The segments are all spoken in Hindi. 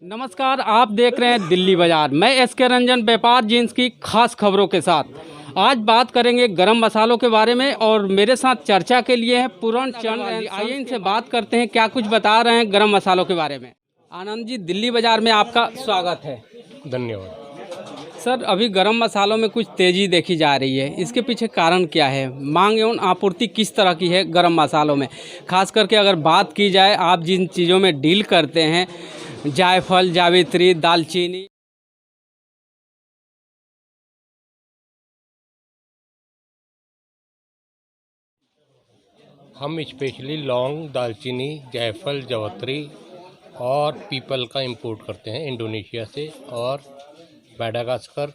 नमस्कार, आप देख रहे हैं दिल्ली बाजार। मैं एसके रंजन व्यापार जींस की खास खबरों के साथ आज बात करेंगे गरम मसालों के बारे में और मेरे साथ चर्चा के लिए है पूरण चंद। आइए इनसे बात करते हैं क्या कुछ बता रहे हैं गरम मसालों के बारे में। आनंद जी, दिल्ली बाजार में आपका स्वागत है। धन्यवाद सर, अभी गरम मसालों में कुछ तेज़ी देखी जा रही है, इसके पीछे कारण क्या है? मांग एवं आपूर्ति किस तरह की है गरम मसालों में? खास करके अगर बात की जाए, आप जिन चीज़ों में डील करते हैं, जायफल, जावित्री, दालचीनी। हम स्पेशली लौंग, दालचीनी, जायफल, जावित्री और पीपल का इंपोर्ट करते हैं इंडोनेशिया से और मेडागास्कर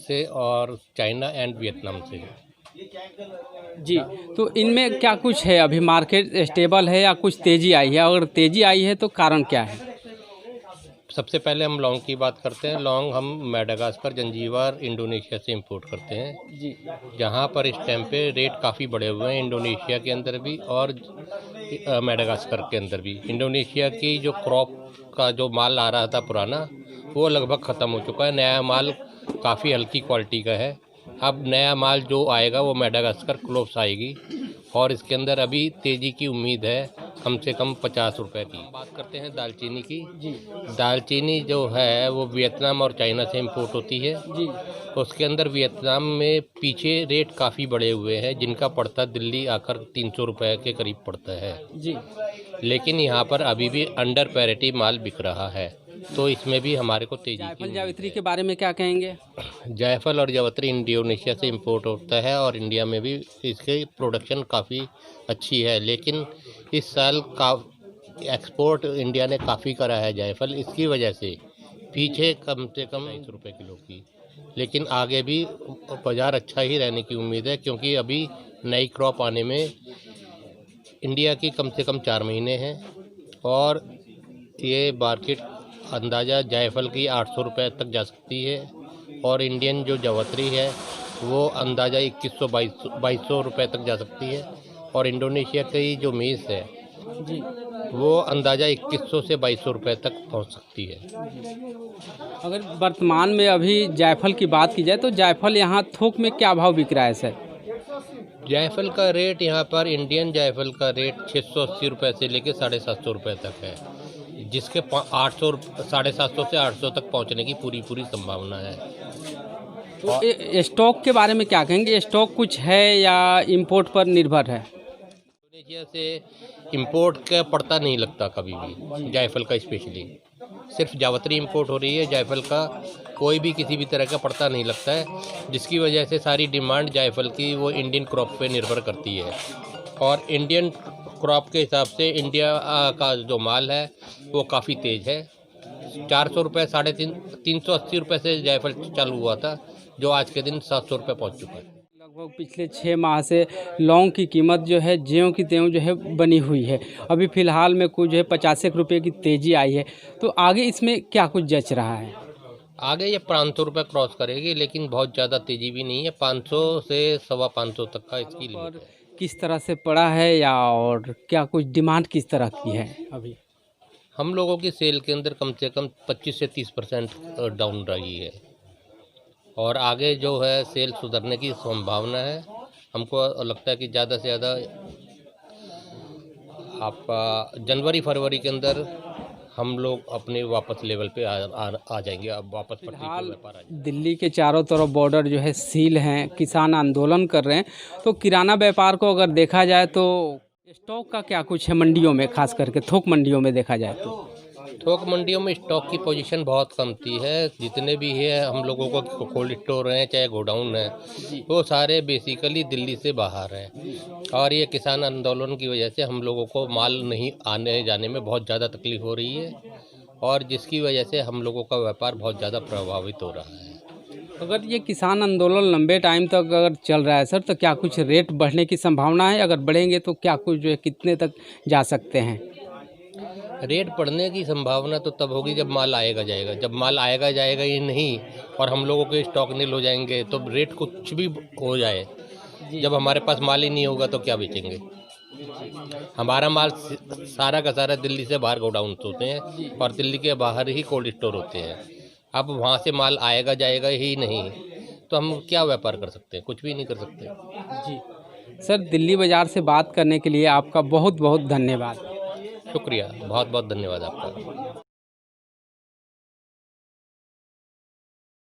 से और चाइना एंड वियतनाम से। जी, तो इनमें क्या कुछ है? अभी मार्केट स्टेबल है या कुछ तेज़ी आई है? अगर तेज़ी आई है तो कारण क्या है? सबसे पहले हम लौंग की बात करते हैं। लौंग हम मेडागास्कर, जंजीबार, इंडोनेशिया से इंपोर्ट करते हैं। जी, जहाँ पर इस टाइम पे रेट काफ़ी बढ़े हुए हैं, इंडोनेशिया के अंदर भी और मेडागास्कर के अंदर भी। इंडोनेशिया की जो क्रॉप का जो माल आ रहा था पुराना, वो लगभग ख़त्म हो चुका है। नया माल काफ़ी हल्की क्वालिटी का है। अब नया माल जो आएगा वो मेडागास्कर क्लोव्स आएगी और इसके अंदर अभी तेज़ी की उम्मीद है, कम से कम 50 रुपये की। बात करते हैं दालचीनी की। जी, दालचीनी जो है वो वियतनाम और चाइना से इंपोर्ट होती है। जी, उसके अंदर वियतनाम में पीछे रेट काफ़ी बढ़े हुए हैं, जिनका पड़ता दिल्ली आकर 300 रुपये के करीब पड़ता है। जी। लेकिन यहाँ पर अभी भी अंडर पैरिटी माल बिक रहा है, तो इसमें भी हमारे को तेजी जायफल, की जावित्री के बारे में क्या कहेंगे? जायफल और जावित्री इंडोनेशिया से इंपोर्ट होता है और इंडिया में भी इसकी प्रोडक्शन काफ़ी अच्छी है। लेकिन इस साल का एक्सपोर्ट इंडिया ने काफ़ी करा है जायफल, इसकी वजह से पीछे कम से कम 200 रुपये किलो की। लेकिन आगे भी बाज़ार अच्छा ही रहने की उम्मीद है, क्योंकि अभी नई क्रॉप आने में इंडिया की कम से कम 4 महीने हैं और ये मार्केट अंदाज़ा जायफल की 800 रुपये तक जा सकती है और इंडियन जो जावित्री है वो अंदाज़ा 2100-2200 रुपये तक जा सकती है और इंडोनेशिया की जो मेज़ है जी, वो अंदाज़ा 2100 से 2200 रुपये तक पहुंच सकती है। अगर वर्तमान में अभी जायफल की बात की जाए तो जायफल यहाँ थोक में क्या भाव बिक रहा है सर? जायफल का रेट यहाँ पर इंडियन जायफल का रेट 680 रुपये से लेकर 750 रुपये तक है, जिसके 800 750 से 800 तक पहुँचने की पूरी संभावना है। तो स्टॉक के बारे में क्या कहेंगे? स्टॉक कुछ है या इंपोर्ट पर निर्भर है? इंडोनेशिया से इंपोर्ट का पड़ता नहीं लगता कभी भी, जायफल का स्पेशली। सिर्फ जावित्री इंपोर्ट हो रही है, जायफल का कोई भी किसी भी तरह का पड़ता नहीं लगता है, जिसकी वजह से सारी डिमांड जायफल की वो इंडियन क्रॉप पे निर्भर करती है और इंडियन क्रॉप के हिसाब से इंडिया का जो माल है वो काफ़ी तेज़ है। 400 रुपये, 380 रुपये से जायफल चालू हुआ था, जो आज के दिन 700 रुपये पहुँच चुका है। लगभग पिछले 6 माह से लौंग की कीमत जो है ज्यों की त्यों जो है बनी हुई है। अभी फ़िलहाल में कुछ जो है 50 रुपये की तेज़ी आई है, तो आगे इसमें क्या कुछ जच रहा है? आगे ये 500 रुपये क्रॉस करेगी, लेकिन बहुत ज़्यादा तेज़ी भी नहीं है। 500 से 550 तक का इसकी लिमिट है। किस तरह से पड़ा है या और क्या कुछ डिमांड किस तरह की है अभी? हम लोगों की सेल के अंदर कम से कम 25 से 30% डाउन रही है और आगे जो है सेल सुधरने की संभावना है। हमको लगता है कि ज़्यादा से ज़्यादा आपका जनवरी फरवरी के अंदर हम लोग अपने वापस लेवल पे आ जाएंगे। अब वापस फिलहाल व्यापार आ जाएगा। दिल्ली के चारों तरफ बॉर्डर जो है सील हैं, किसान आंदोलन कर रहे हैं, तो किराना व्यापार को अगर देखा जाए तो स्टॉक का क्या कुछ है मंडियों में, खास करके थोक मंडियों में देखा जाए तो? थोक मंडियों में स्टॉक की पोजीशन बहुत कम थी है। जितने भी है हम लोगों को कोल्ड स्टोर हैं चाहे गोडाउन है, वो सारे बेसिकली दिल्ली से बाहर हैं और ये किसान आंदोलन की वजह से हम लोगों को माल नहीं आने जाने में बहुत ज़्यादा तकलीफ हो रही है और जिसकी वजह से हम लोगों का व्यापार बहुत ज़्यादा प्रभावित हो रहा है। अगर ये किसान आंदोलन लंबे टाइम तक अगर चल रहा है सर, तो क्या कुछ रेट बढ़ने की संभावना है? अगर बढ़ेंगे तो क्या कुछ जो है कितने तक जा सकते हैं? रेट बढ़ने की संभावना तो तब होगी जब माल आएगा जाएगा। जब माल आएगा जाएगा ही नहीं और हम लोगों के स्टॉक नील हो जाएंगे तो रेट कुछ भी हो जाए, जब हमारे पास माल ही नहीं होगा तो क्या बेचेंगे। हमारा माल सारा का सारा दिल्ली से बाहर गोडाउन होते हैं और दिल्ली के बाहर ही कोल्ड स्टोर होते हैं। अब वहाँ से माल आएगा जाएगा ही नहीं, तो हम क्या व्यापार कर सकते हैं? कुछ भी नहीं कर सकते। जी सर, दिल्ली बाज़ार से बात करने के लिए आपका बहुत बहुत धन्यवाद। शुक्रिया, बहुत बहुत धन्यवाद आपका।